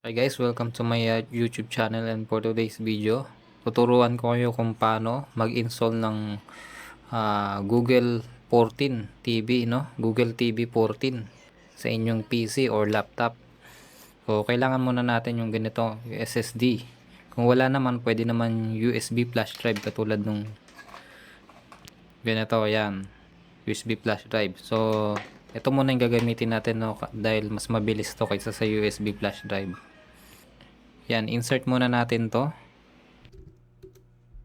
Hi guys, welcome to my YouTube channel, and for today's video, tuturuan ko kayo kung paano mag-install ng Google 14 TV, no? Google TV 14 sa inyong PC or laptop. So, kailangan muna natin yung ganito, yung SSD. Kung wala naman, pwede naman USB flash drive katulad nung ganito, yan. USB flash drive. So, ito muna yung gagamitin natin, no? Dahil mas mabilis to kaysa sa USB flash drive. Yan, insert muna natin to.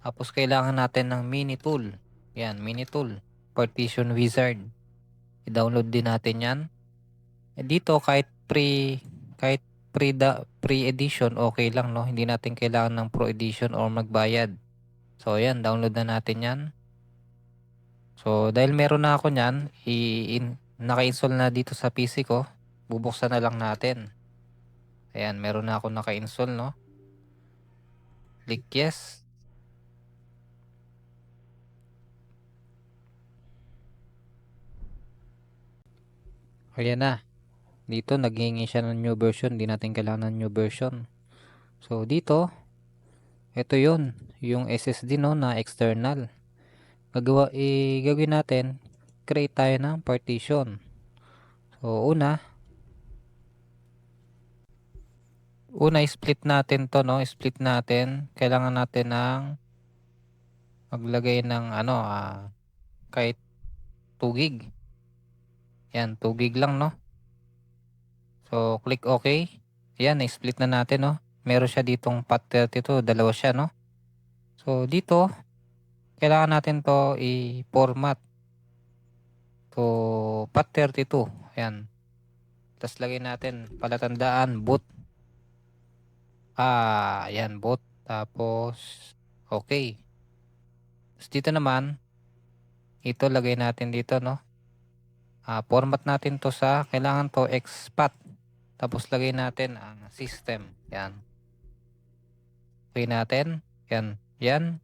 Tapos kailangan natin ng mini tool. Yan, mini tool. Partition Wizard. I-download din natin yan. Dito kahit pre edition okay lang, no. Hindi natin kailangan ng pro edition or magbayad. So yan, download na natin yan. So dahil meron na ako niyan, naka-install na dito sa PC ko. Bubuksan na lang natin. Ayan, meron na ako naka-install, no. Click yes. Ayan na. Dito naghihingi siya ng new version, hindi natin kailangan ng new version. So dito, ito 'yon, yung SSD, no, na external. Gagawin natin, create tayo ng partition. So una split natin 'to, no, split natin. Kailangan natin ng maglagay ng kahit 2 gig. Yan, 2 gig lang, no. So click OK. Yan, na-split na natin, no. Meron siya ditong FAT32, dalawa siya, no. So dito, kailangan natin to i-format to FAT32. Ayan. Tapos lagay natin palatandaan boot. Ayan, boot. Tapos, okay. Tapos dito naman, ito lagay natin dito, no. Format natin to sa, kailangan to expat. Tapos lagay natin ang system. Yan. Okay natin. Yan. Yan.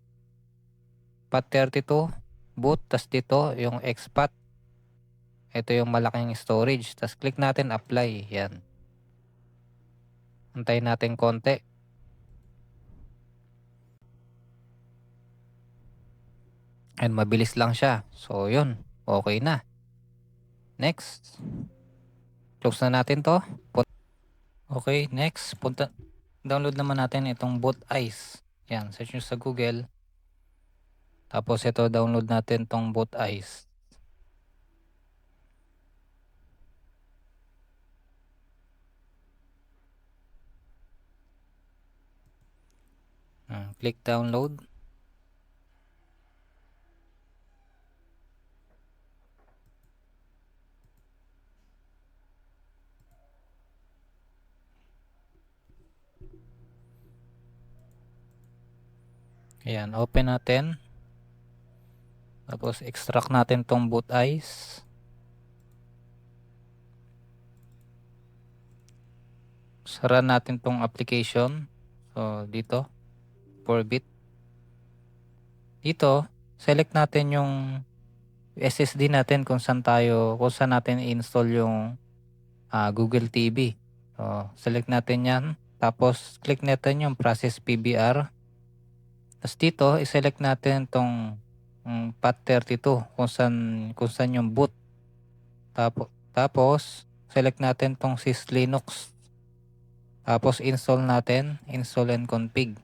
FAT32 boot. Tapos dito yung expat. Ito yung malaking storage. Tapos click natin apply. Yan. Antayin natin konti. And mabilis lang siya. So yun. Okay na. Next. Close na natin to. Okay, next. Download naman natin itong Boot Eyes. Yan. Search nyo sa Google. Tapos ito, download natin itong Boot Eyes. Click download. Ayan, open natin. Tapos extract natin tong Boot Eyes. Sara natin tong application. So dito, 4-bit. Dito, select natin yung SSD natin kung saan natin i-install yung Google TV. So select natin yan. Tapos click natin yung process PBR. Tapos dito, i-select natin tong FAT32 kung saan yung boot. Tapos select natin tong syslinux. Tapos install natin, install and config.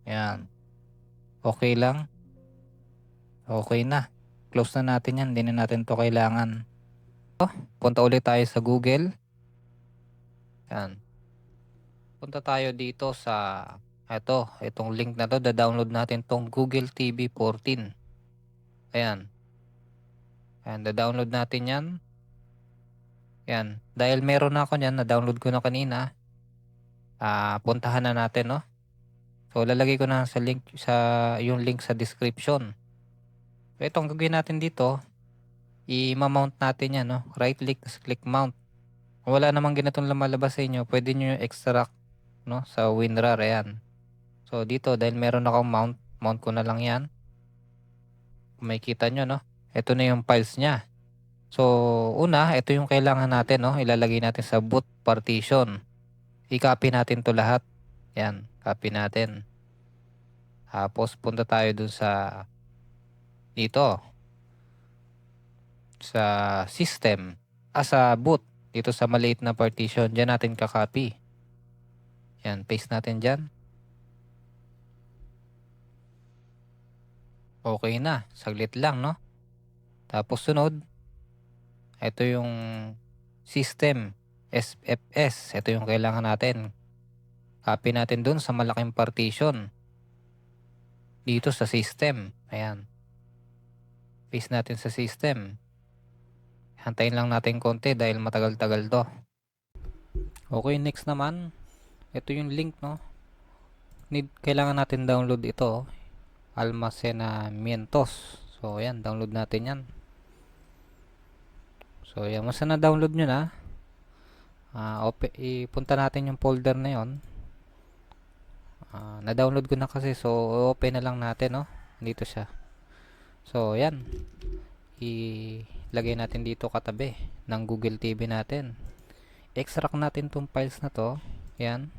Yan. Okay lang. Okay na. Close na natin yan, hindi na natin to kailangan. Punta ulit tayo sa Google. Yan. Punta tayo dito sa itong link na to, da-download natin tong Google TV 14. Ayan. Ayan, da-download natin yan. Yan. Dahil meron na ako yan, na-download ko na kanina. Puntahan na natin, no. So lalagay ko na yung link sa description. So itong gagawin natin dito, i-mount natin yan, no. Right click, click mount. Kung wala namang ganitong lumalabas sa inyo, pwede nyo extract, no, sa WinRAR. Ayan. So dito, dahil meron akong mount ko na lang yan. Kung makikita nyo, no, ito na yung files niya. So ito yung kailangan natin, no, ilalagay natin sa boot partition. I-copy natin to lahat. Yan, copy natin. Tapos punta tayo dun sa dito sa system, sa boot, dito sa maliit na partition. Diyan natin ka-copy. Yan, paste natin dyan. Okay na, saglit lang, no? Tapos sunod, ito yung system, SFS. Ito yung kailangan natin. Copy natin dun sa malaking partition. Dito sa system. Ayan. Paste natin sa system. Hantayin lang natin konti dahil matagal-tagal to. Okay, next naman. Ito yung link, no? Kailangan natin download ito. Almacenamientos. So, ayan. Download natin yan. So, ayan. Masa na-download nyo na. Ipunta natin yung folder na yon. Na-download ko na kasi. So, open na lang natin, no? Dito siya. So, ayan. Ilagay natin dito katabi ng Google TV natin. Extract natin tong files na to. Ayan.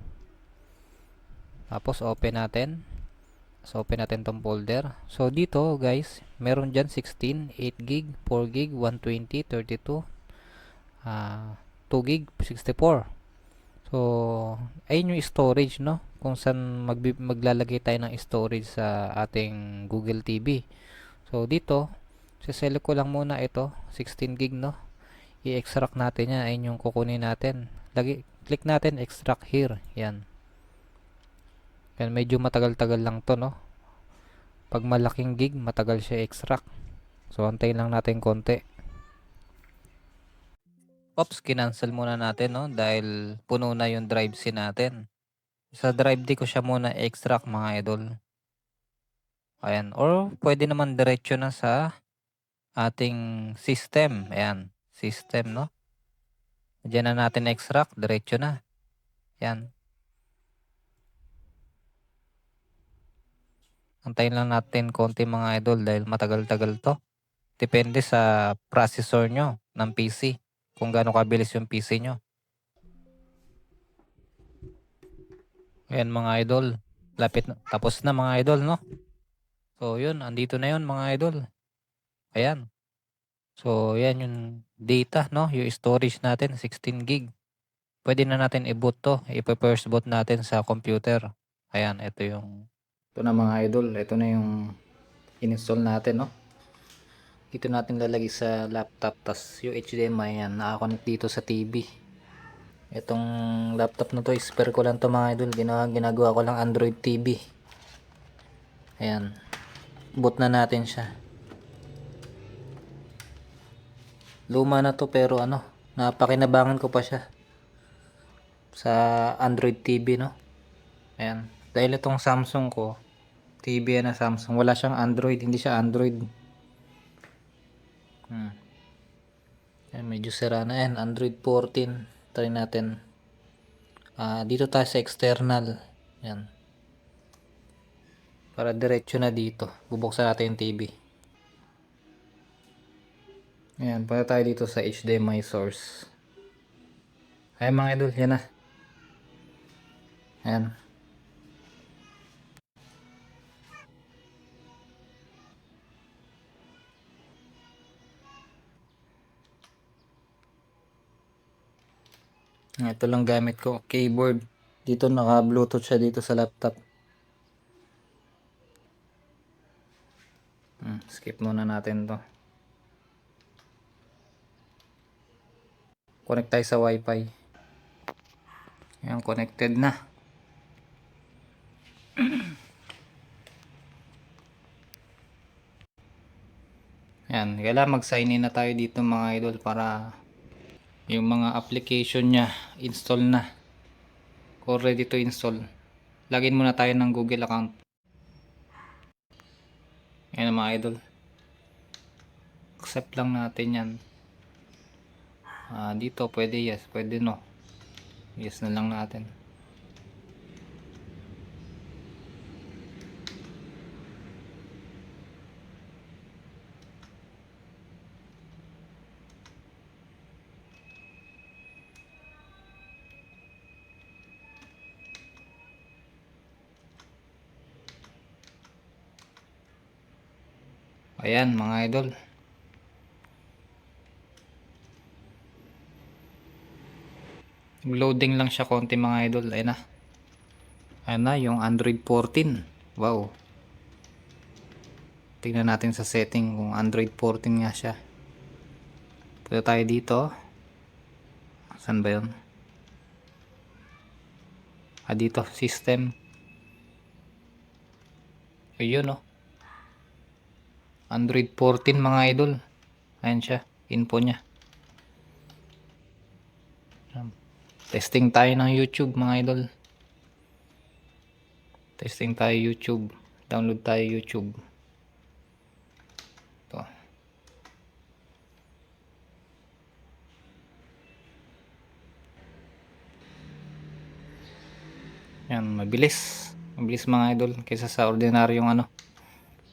Tapos, open natin. So, open natin tong folder. So, dito, guys, meron dyan 16, 8GB, 4GB, 120, 32, 2GB, 64. So, ayun yung storage, no? Kung saan maglalagay tayo ng storage sa ating Google TV. So, dito, siselect ko lang muna ito, 16GB, no? I-extract natin yan. Ayun yung kukunin natin. Click natin, extract here. Yan. Yan, medyo matagal-tagal lang to, no? Pag malaking gig, matagal siya extract. So, antayin lang natin konti. Oops, kinancel muna natin, no? Dahil puno na yung drive C natin. Sa drive D ko siya muna extract, mga idol. Ayan. Or, pwede naman diretso na sa ating system. Ayan. System, no? Diyan na natin extract. Diretso na. Ayan. Antayin lang natin konti, mga idol, dahil matagal-tagal to. Depende sa processor nyo ng PC. Kung gaano kabilis yung PC nyo. Ayan, mga idol. Tapos na, mga idol, no? So, yun. Andito na yun, mga idol. Ayan. So, yan yung data, no? Yung storage natin, 16GB. Pwede na natin i-boot to. I-first boot natin sa computer. Ayan, ito yung... Ito na, mga idol. Ito na yung in-install natin, no? Ito natin lalagay sa laptop. Tas yung HDMI yan, nakakonect dito sa TV. Itong laptop na to, spare ko lang to, mga idol. Ginagawa ko lang Android TV. Ayan. Boot na natin siya. Luma na to pero ano, napakinabangan ko pa siya sa Android TV, no? Ayan. Dahil itong Samsung ko, TV na Samsung, wala siyang Android, hindi siya Android. Ayan, medyo sira na yan. Android 14. Try natin. Dito tayo sa external. Ayan. Para diretso na dito. Bubuksan natin yung TV. Ayan, punta tayo dito sa HDMI source. Ayan, mga idol, yan na. Ayan. Ito lang gamit ko, keyboard. Dito naka-bluetooth siya dito sa laptop. Skip muna natin to. Connect tayo sa wifi. Ayan, connected na. Ayan, kailangan mag-sign in na tayo dito, mga idol, para yung mga application nya install na. Kung ready to install, login muna tayo ng Google account. Ayan, mga idol. Accept lang natin yan. Dito pwede yes, pwede no. Yes na lang natin. Ayan mga idol. Loading lang siya konti mga idol. Ayan na. Ayan na yung Android 14. Wow. Tingnan natin sa setting kung Android 14 nga siya. Punta tayo dito. Saan ba yun? Dito. System. Ayun oh. Android 14 mga idol. Ayan siya. Info niya. Testing tayo ng YouTube mga idol. Testing tayo YouTube. Download tayo YouTube. Ito. Yan, mabilis. Mabilis mga idol kaysa sa ordinaryong ano.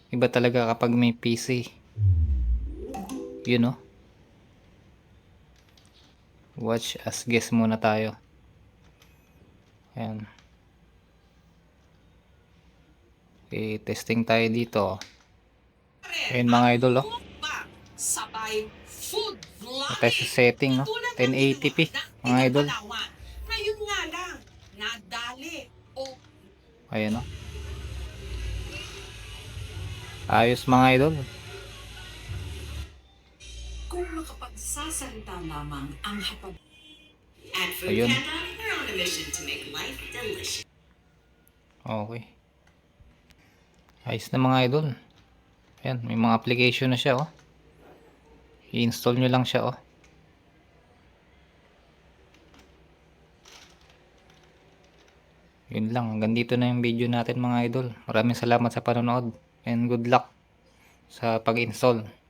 Iba talaga kapag may PC. You know. Watch as guest muna tayo. Ayan. Okay, testing tayo dito. Ayan mga idol oh. Sabay food vlog. Tayo sa setting no. 1080p mga idol. Ngayon nga lang, nadali o Ayan oh. Ayos mga idol. kung makapagsasalita lamang ang hapag. At Ayun. Foodpanda, we're on a mission to make life delicious. Okay. Ayos na mga idol. Ayan, may mga application na siya oh. I-install nyo lang siya oh. Yun lang, hanggang dito na yung video natin mga idol. Maraming salamat sa panonood and good luck sa pag-install.